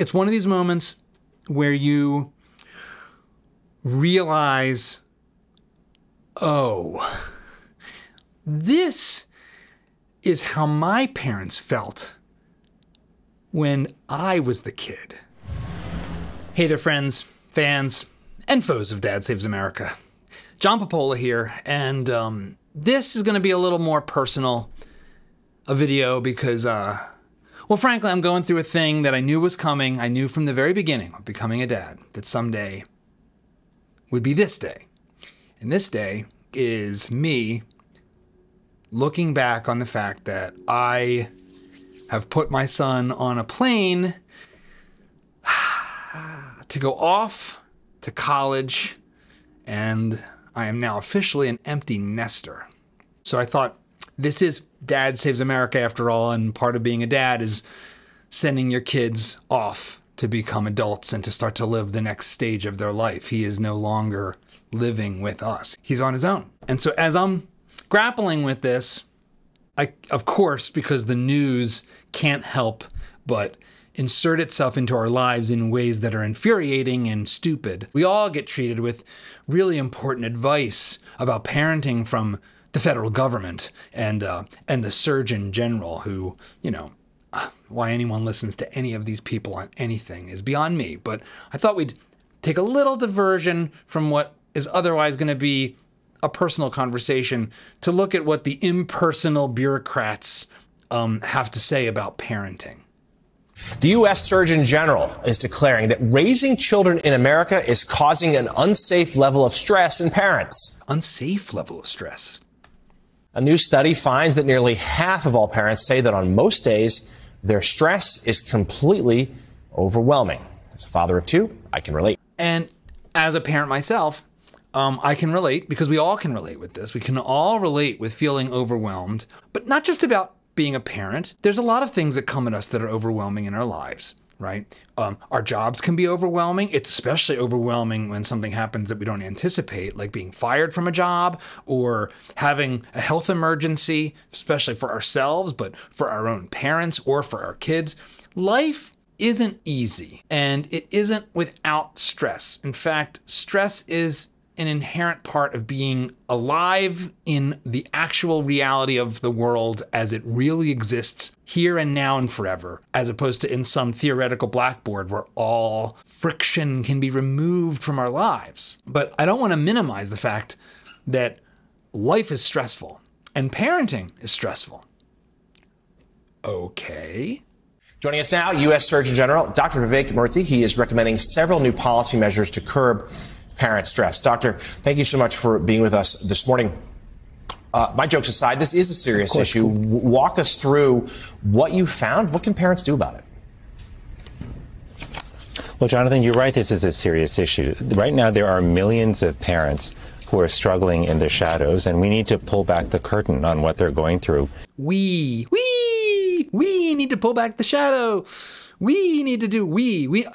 It's one of these moments where you realize, oh, this is how my parents felt when I was the kid. Hey there, friends, fans, and foes of Dad Saves America. John Popola here, and this is going to be a little more personal, a video, because, well, frankly, I'm going through a thing that I knew was coming. I knew from the very beginning of becoming a dad that someday would be this day. And this day is me looking back on the fact that I have put my son on a plane to go off to college, and I am now officially an empty nester. So I thought, this is Dad Saves America after all, and part of being a dad is sending your kids off to become adults and to start to live the next stage of their life. He is no longer living with us. He's on his own. And so as I'm grappling with this, of course, because the news can't help but insert itself into our lives in ways that are infuriating and stupid. We all get treated with really important advice about parenting from the federal government and the Surgeon General, who, you know, why anyone listens to any of these people on anything is beyond me. But I thought we'd take a little diversion from what is otherwise going to be a personal conversation to look at what the impersonal bureaucrats have to say about parenting. The U.S. Surgeon General is declaring that raising children in America is causing an unsafe level of stress in parents. Unsafe level of stress. A new study finds that nearly half of all parents say that on most days, their stress is completely overwhelming. As a father of two, I can relate. And as a parent myself, I can relate, because we all can relate with this. We can all relate with feeling overwhelmed, but not just about being a parent. There's a lot of things that come at us that are overwhelming in our lives, right? Our jobs can be overwhelming. It's especially overwhelming when something happens that we don't anticipate, like being fired from a job or having a health emergency, especially for ourselves, but for our own parents or for our kids. Life isn't easy, and it isn't without stress. In fact, stress is an inherent part of being alive in the actual reality of the world as it really exists here and now and forever, as opposed to in some theoretical blackboard where all friction can be removed from our lives. But I don't want to minimize the fact that life is stressful and parenting is stressful. Okay. Joining us now, U.S. Surgeon General Dr. Vivek Murthy. He is recommending several new policy measures to curb parent stress. Doctor, thank you so much for being with us this morning. My jokes aside, this is a serious issue. Walk us through what you found. What can parents do about it? Well, Jonathan, you're right. This is a serious issue. Right now, there are millions of parents who are struggling in the shadows, and we need to pull back the curtain on what they're going through. We need to pull back the shadow. We need to do we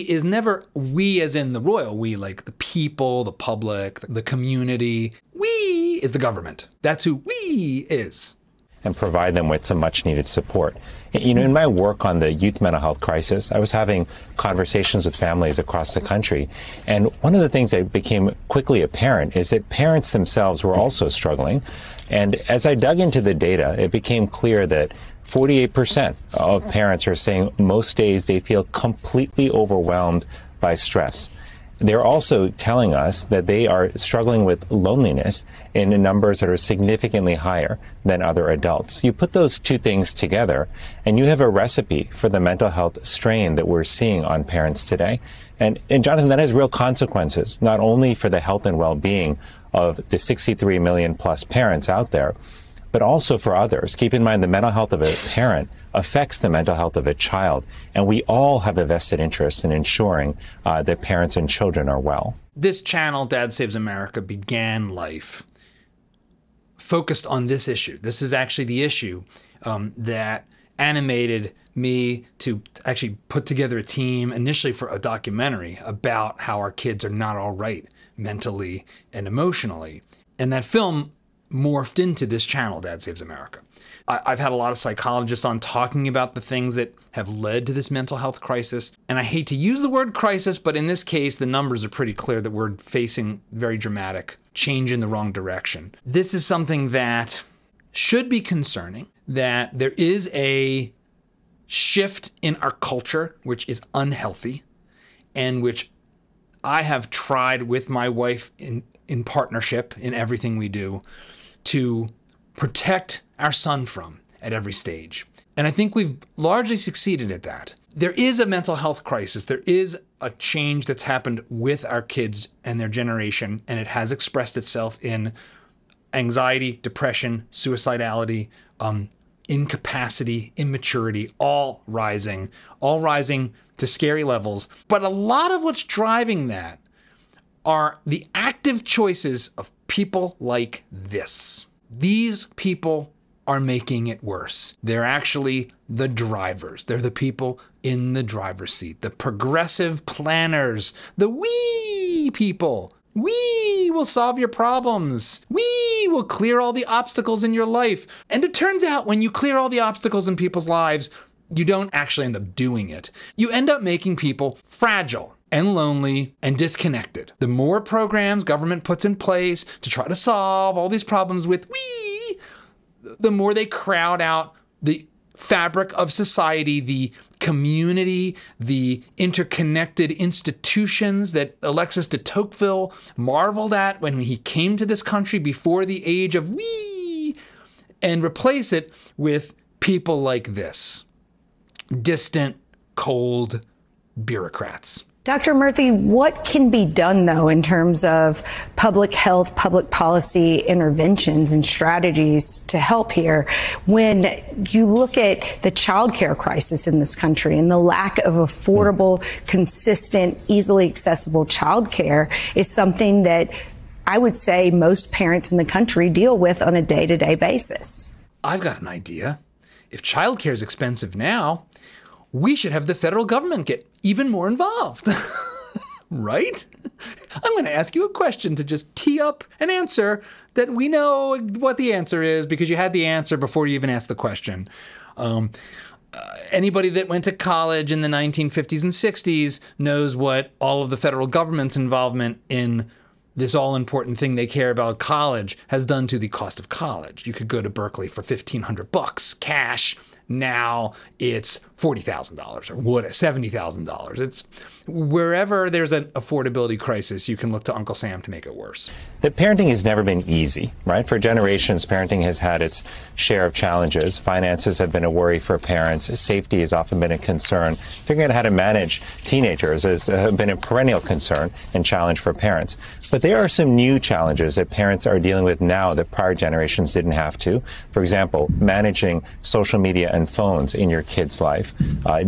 is never we as in the royal we, like the people, the public, the community. We is the government. That's who we is. And provide them with some much needed support. You know, in my work on the youth mental health crisis, I was having conversations with families across the country. And one of the things that became quickly apparent is that parents themselves were also struggling. And as I dug into the data, it became clear that 48% of parents are saying most days they feel completely overwhelmed by stress. They're also telling us that they are struggling with loneliness in numbers that are significantly higher than other adults. You put those two things together, and you have a recipe for the mental health strain that we're seeing on parents today. And Jonathan, that has real consequences, not only for the health and well-being of the 63 million plus parents out there, but also for others. Keep in mind the mental health of a parent affects the mental health of a child, and we all have a vested interest in ensuring that parents and children are well. This channel, Dad Saves America, began life focused on this issue. This is actually the issue that animated me to actually put together a team initially for a documentary about how our kids are not all right mentally and emotionally. And that film morphed into this channel, Dad Saves America. I've had a lot of psychologists on talking about the things that have led to this mental health crisis. And I hate to use the word crisis, but in this case, the numbers are pretty clear that we're facing very dramatic change in the wrong direction. This is something that should be concerning, that there is a shift in our culture, which is unhealthy, and which I have tried with my wife in partnership in everything we do to protect our son from at every stage. And I think we've largely succeeded at that. There is a mental health crisis. There is a change that's happened with our kids and their generation, and it has expressed itself in anxiety, depression, suicidality, incapacity, immaturity, all rising to scary levels. But a lot of what's driving that are the active choices of people like this. These people are making it worse. They're actually the drivers. They're the people in the driver's seat, the progressive planners, the we people. We will solve your problems. We will clear all the obstacles in your life. And it turns out when you clear all the obstacles in people's lives, you don't actually end up doing it. You end up making people fragile and lonely and disconnected. The more programs government puts in place to try to solve all these problems with we, the more they crowd out the fabric of society, the community, the interconnected institutions that Alexis de Tocqueville marveled at when he came to this country before the age of we, and replace it with people like this. Distant, cold bureaucrats. Dr. Murthy, what can be done, though, in terms of public health, public policy interventions and strategies to help here when you look at the child care crisis in this country and the lack of affordable, consistent, easily accessible child care is something that I would say most parents in the country deal with on a day-to-day basis? I've got an idea. If child care is expensive now, we should have the federal government get even more involved, right? I'm going to ask you a question to just tee up an answer that we know what the answer is because you had the answer before you even asked the question. Anybody that went to college in the 1950s and 60s knows what all of the federal government's involvement in this all-important thing they care about, college, has done to the cost of college. You could go to Berkeley for $1,500 cash. Now it's $40,000 or what, $70,000. It's wherever there's an affordability crisis, you can look to Uncle Sam to make it worse. That parenting has never been easy, right? For generations, parenting has had its share of challenges. Finances have been a worry for parents. Safety has often been a concern. Figuring out how to manage teenagers has been a perennial concern and challenge for parents. But there are some new challenges that parents are dealing with now that prior generations didn't have to. For example, managing social media and phones in your kid's life,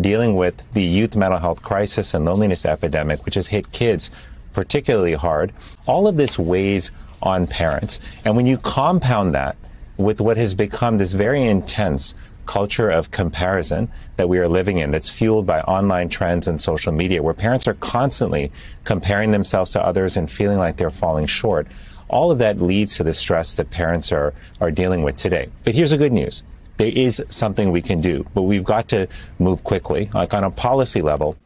dealing with the youth mental health crisis and loneliness epidemic, which has hit kids particularly hard. All of this weighs on parents. And when you compound that with what has become this very intense culture of comparison that we are living in, that's fueled by online trends and social media, where parents are constantly comparing themselves to others and feeling like they're falling short, all of that leads to the stress that parents are dealing with today. But here's the good news. There is something we can do, but we've got to move quickly, like on a policy level.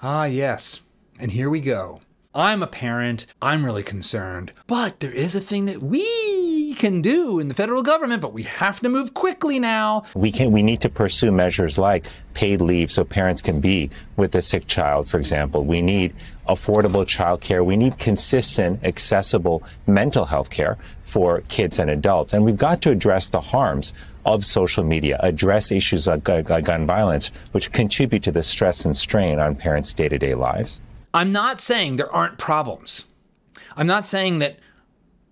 Yes. And here we go. I'm a parent. I'm really concerned. But there is a thing that we can do in the federal government, but we have to move quickly now. We need to pursue measures like paid leave so parents can be with a sick child, for example. We need affordable child care. We need consistent, accessible mental health care for kids and adults. And we've got to address the harms of social media, address issues like gun violence, which contribute to the stress and strain on parents' day-to-day lives. I'm not saying there aren't problems. I'm not saying that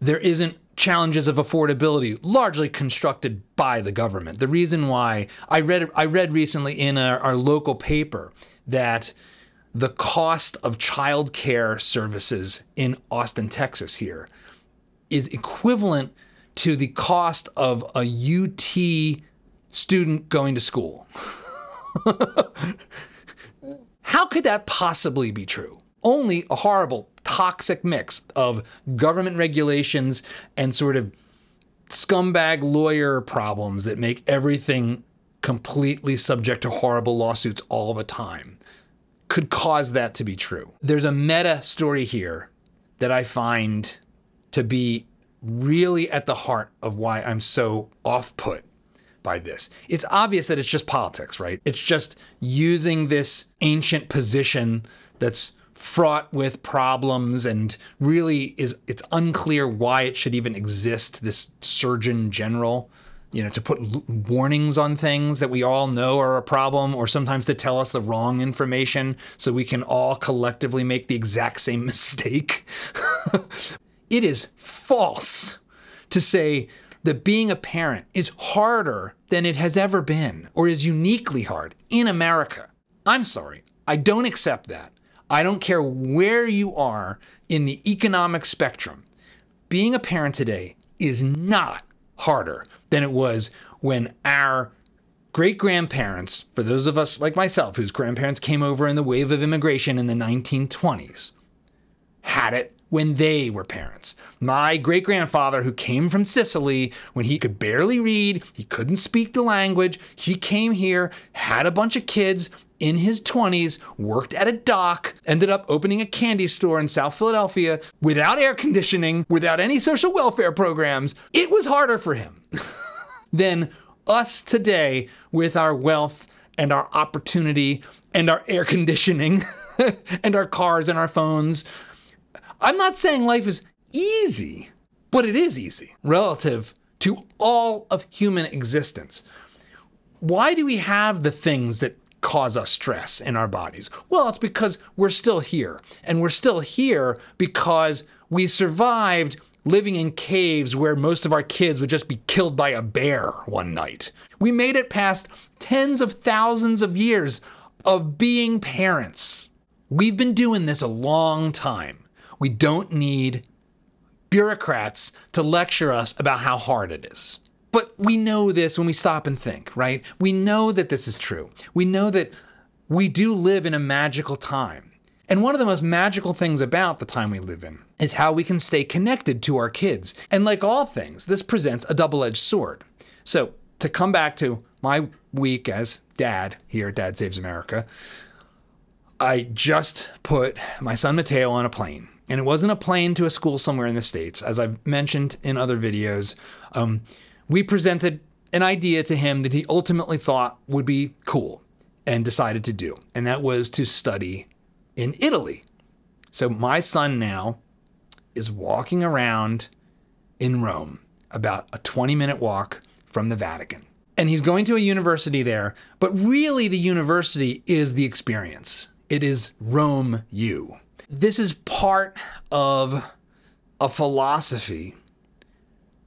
there isn't challenges of affordability largely constructed by the government. The reason why I read recently in our local paper that the cost of child care services in Austin, Texas here is equivalent to the cost of a UT student going to school. How could that possibly be true? Only a horrible, toxic mix of government regulations and sort of scumbag lawyer problems that make everything completely subject to horrible lawsuits all the time could cause that to be true. There's a meta story here that I find to be really at the heart of why I'm so off-put by this. It's obvious that it's just politics, right? It's just using this ancient position that's fraught with problems and really it's unclear why it should even exist, this Surgeon General, to put warnings on things that we all know are a problem, or sometimes to tell us the wrong information so we can all collectively make the exact same mistake. It is false to say that being a parent is harder than it has ever been or is uniquely hard in America. I'm sorry, I don't accept that. I don't care where you are in the economic spectrum. Being a parent today is not harder than it was when our great-grandparents, for those of us like myself whose grandparents came over in the wave of immigration in the 1920s, had it when they were parents. My great-grandfather, who came from Sicily when he could barely read, he couldn't speak the language, he came here, had a bunch of kids, in his 20s, worked at a dock, ended up opening a candy store in South Philadelphia without air conditioning, without any social welfare programs. It was harder for him than us today with our wealth and our opportunity and our air conditioning and our cars and our phones. I'm not saying life is easy, but it is easy relative to all of human existence. Why do we have the things that cause us stress in our bodies? Well, it's because we're still here. And we're still here because we survived living in caves where most of our kids would just be killed by a bear one night. We made it past tens of thousands of years of being parents. We've been doing this a long time. We don't need bureaucrats to lecture us about how hard it is. But we know this when we stop and think, right? We know that this is true. We know that we do live in a magical time. And one of the most magical things about the time we live in is how we can stay connected to our kids. And like all things, this presents a double-edged sword. So to come back to my week as dad here at Dad Saves America, I just put my son Mateo on a plane. And it wasn't a plane to a school somewhere in the States. As I've mentioned in other videos, we presented an idea to him that he ultimately thought would be cool and decided to do. And that was to study in Italy. So my son now is walking around in Rome, about a 20-minute walk from the Vatican. And he's going to a university there, but really the university is the experience. It is Rome U. This is part of a philosophy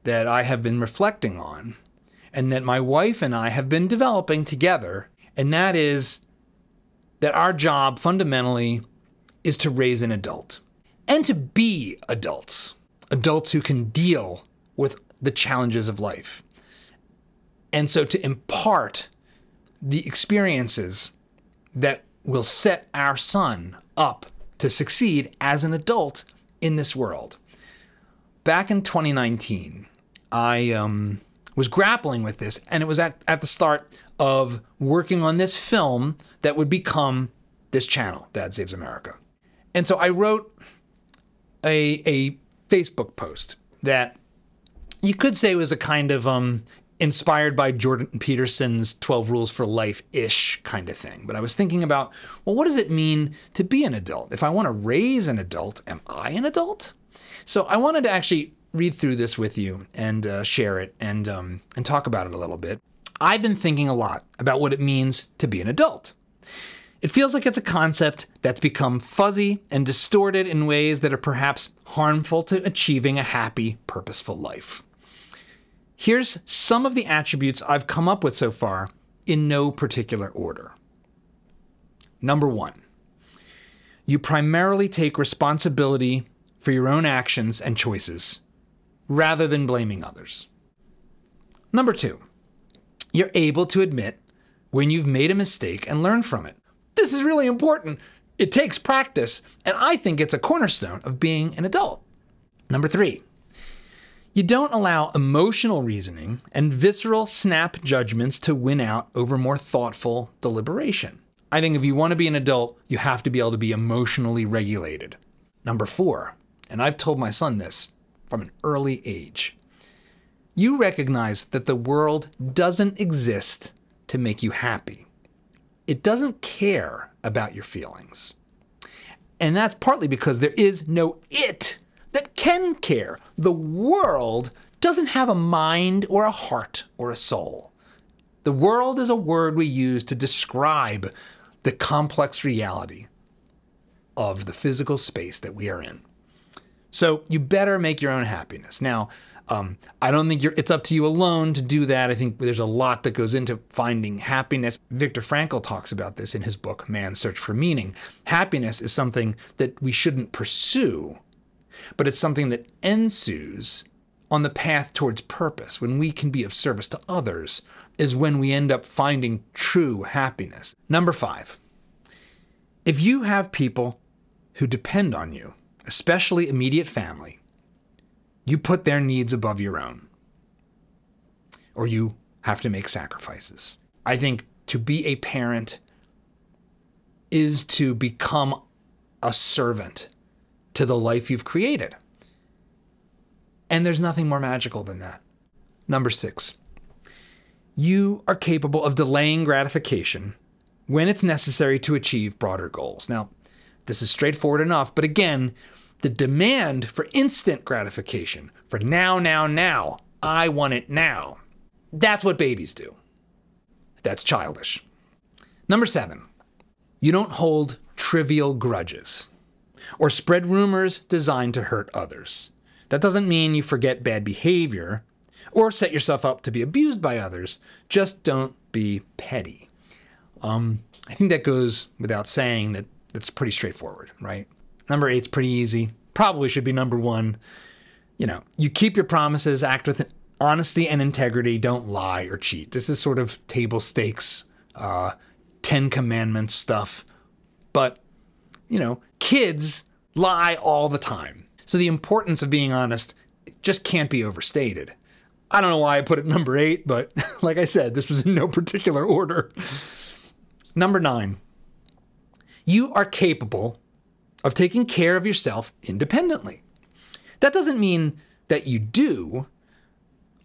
that I have been reflecting on and that my wife and I have been developing together, and that is that our job fundamentally is to raise an adult and to be adults who can deal with the challenges of life. And so to impart the experiences that will set our son up to succeed as an adult in this world. Back in 2019, I was grappling with this, and it was at the start of working on this film that would become this channel, Dad Saves America. And so I wrote a Facebook post that you could say was a kind of inspired by Jordan Peterson's 12 Rules for Life-ish kind of thing. But I was thinking about, well, what does it mean to be an adult? If I want to raise an adult, am I an adult? So I wanted to actually read through this with you and share it and talk about it a little bit. I've been thinking a lot about what it means to be an adult. It feels like it's a concept that's become fuzzy and distorted in ways that are perhaps harmful to achieving a happy, purposeful life. Here's some of the attributes I've come up with so far in no particular order. Number 1, you primarily take responsibility for your own actions and choices rather than blaming others. Number 2, you're able to admit when you've made a mistake and learn from it. This is really important. It takes practice, and I think it's a cornerstone of being an adult. Number 3, You don't allow emotional reasoning and visceral snap judgments to win out over more thoughtful deliberation. I think if you want to be an adult, you have to be able to be emotionally regulated. Number 4, and I've told my son this from an early age, you recognize that the world doesn't exist to make you happy. It doesn't care about your feelings. And that's partly because there is no it that can care. The world doesn't have a mind or a heart or a soul. The world is a word we use to describe the complex reality of the physical space that we are in. So you better make your own happiness. Now, I don't think it's up to you alone to do that. I think there's a lot that goes into finding happiness. Viktor Frankl talks about this in his book, Man's Search for Meaning. Happiness is something that we shouldn't pursue, but it's something that ensues on the path towards purpose. When we can be of service to others is when we end up finding true happiness. Number 5, if you have people who depend on you, especially immediate family, you put their needs above your own, or you have to make sacrifices. I think to be a parent is to become a servant to the life you've created. And there's nothing more magical than that. Number 6, you are capable of delaying gratification when it's necessary to achieve broader goals. Now, this is straightforward enough, but again, the demand for instant gratification, for now, I want it now. That's what babies do. That's childish. Number 7, you don't hold trivial grudges or spread rumors designed to hurt others. That doesn't mean you forget bad behavior or set yourself up to be abused by others. Just don't be petty. I think that goes without saying that that's pretty straightforward, right? Number 8's pretty easy. Probably should be number 1. You keep your promises, act with honesty and integrity, don't lie or cheat. This is sort of table stakes, 10 Commandments stuff. But, kids lie all the time. So the importance of being honest just can't be overstated. I don't know why I put it number 8, but like I said, this was in no particular order. Number 9, you are capable of taking care of yourself independently. That doesn't mean that you do.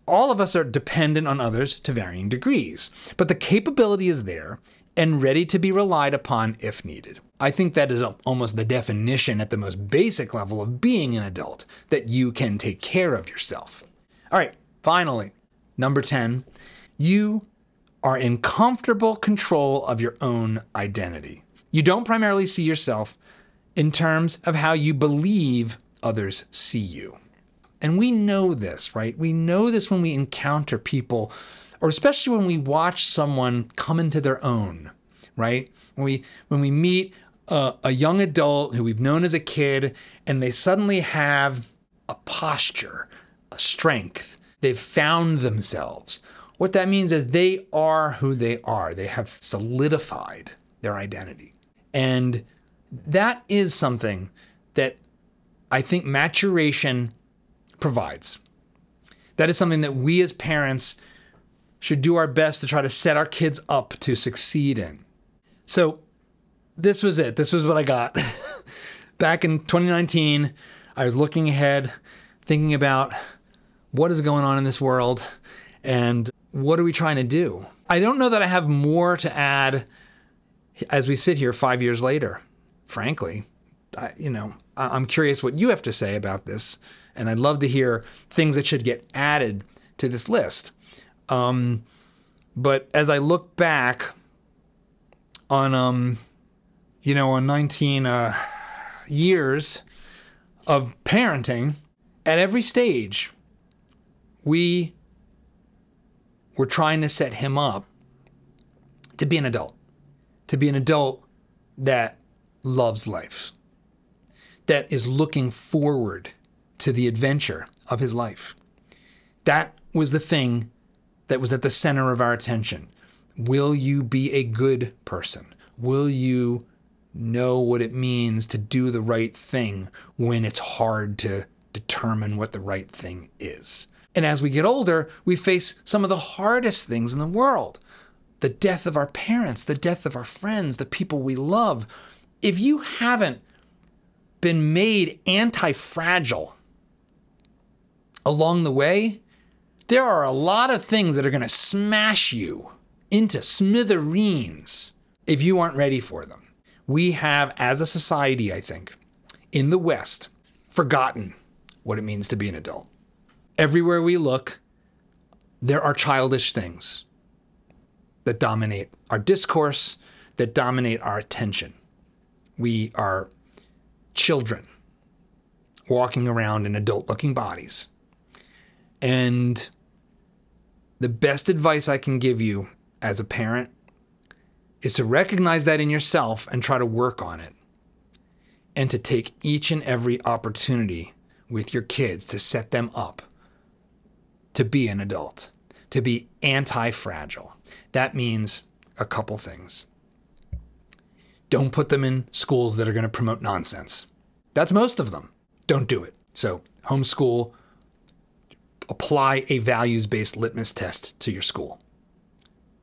All of us are dependent on others to varying degrees, but the capability is there and ready to be relied upon if needed. I think that is almost the definition at the most basic level of being an adult, that you can take care of yourself. All right, finally, number 10, you are in comfortable control of your own identity. You don't primarily see yourself in terms of how you believe others see you. And we know this, right? We know this when we encounter people, or especially when we watch someone come into their own, right? When we meet a young adult who we've known as a kid, and they suddenly have a posture, a strength. They've found themselves. What that means is they are who they are. They have solidified their identity. And that is something that I think maturation provides. That is something that we as parents should do our best to try to set our kids up to succeed in. So this was it. This was what I got. Back in 2019, I was looking ahead, thinking about what is going on in this world and what are we trying to do? I don't know that I have more to add as we sit here 5 years later. Frankly, I'm curious what you have to say about this, and I'd love to hear things that should get added to this list. But as I look back on 19 years of parenting, at every stage, we were trying to set him up to be an adult that loves life, that is looking forward to the adventure of his life. That was the thing that was at the center of our attention. Will you be a good person? Will you know what it means to do the right thing when it's hard to determine what the right thing is. And as we get older, we face some of the hardest things in the world. The death of our parents, the death of our friends, the people we love. If you haven't been made anti-fragile along the way, there are a lot of things that are going to smash you into smithereens if you aren't ready for them. We have, as a society, I think, in the West, forgotten what it means to be an adult. Everywhere we look, there are childish things that dominate our discourse, that dominate our attention. We are children walking around in adult-looking bodies. And the best advice I can give you as a parent is to recognize that in yourself and try to work on it. And to take each and every opportunity with your kids to set them up to be an adult, to be anti-fragile. That means a couple things. Don't put them in schools that are going to promote nonsense. That's most of them. Don't do it. So homeschool, apply a values-based litmus test to your school.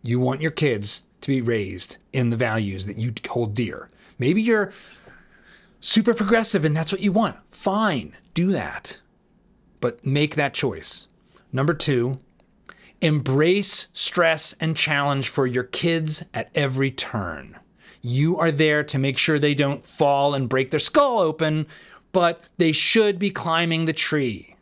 You want your kids to be raised in the values that you hold dear. Maybe you're super progressive and that's what you want. Fine, do that. But make that choice. Number 2, embrace stress and challenge for your kids at every turn. You are there to make sure they don't fall and break their skull open, but they should be climbing the tree.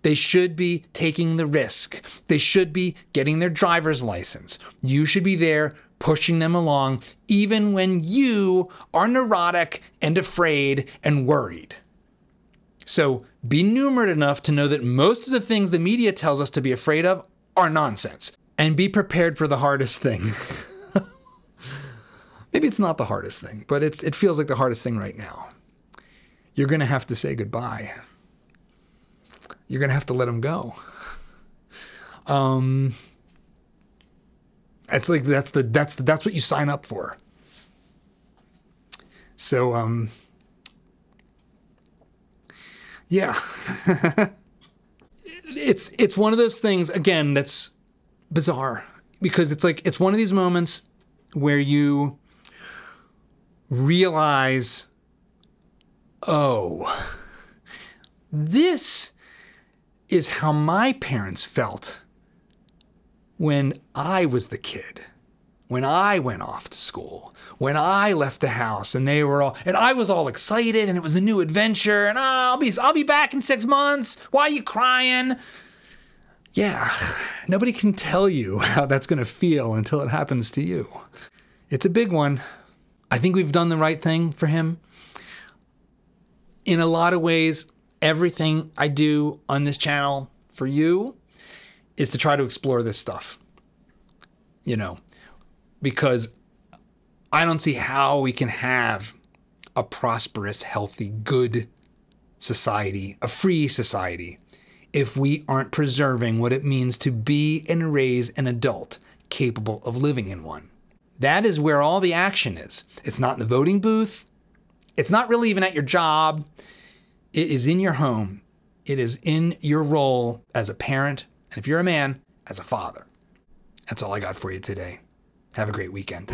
They should be taking the risk. They should be getting their driver's license. You should be there pushing them along, even when you are neurotic and afraid and worried. So be numerate enough to know that most of the things the media tells us to be afraid of are nonsense. And be prepared for the hardest thing. Maybe it's not the hardest thing, but it feels like the hardest thing right now. You're going to have to say goodbye. You're going to have to let them go. It's like that's what you sign up for. So yeah. It's one of those things, again, that's bizarre, because it's one of these moments where you realize, oh, this is how my parents felt when I was the kid, when I went off to school, when I left the house, and I was all excited, and it was a new adventure, and I'll be back in 6 months. Why are you crying? Yeah, nobody can tell you how that's going to feel until it happens to you. It's a big one. I think we've done the right thing for him. In a lot of ways, everything I do on this channel for you is to try to explore this stuff, because I don't see how we can have a prosperous, healthy, good society, a free society, if we aren't preserving what it means to be and raise an adult capable of living in one. That is where all the action is. It's not in the voting booth. It's not really even at your job. It is in your home. It is in your role as a parent, and if you're a man, as a father. That's all I got for you today. Have a great weekend.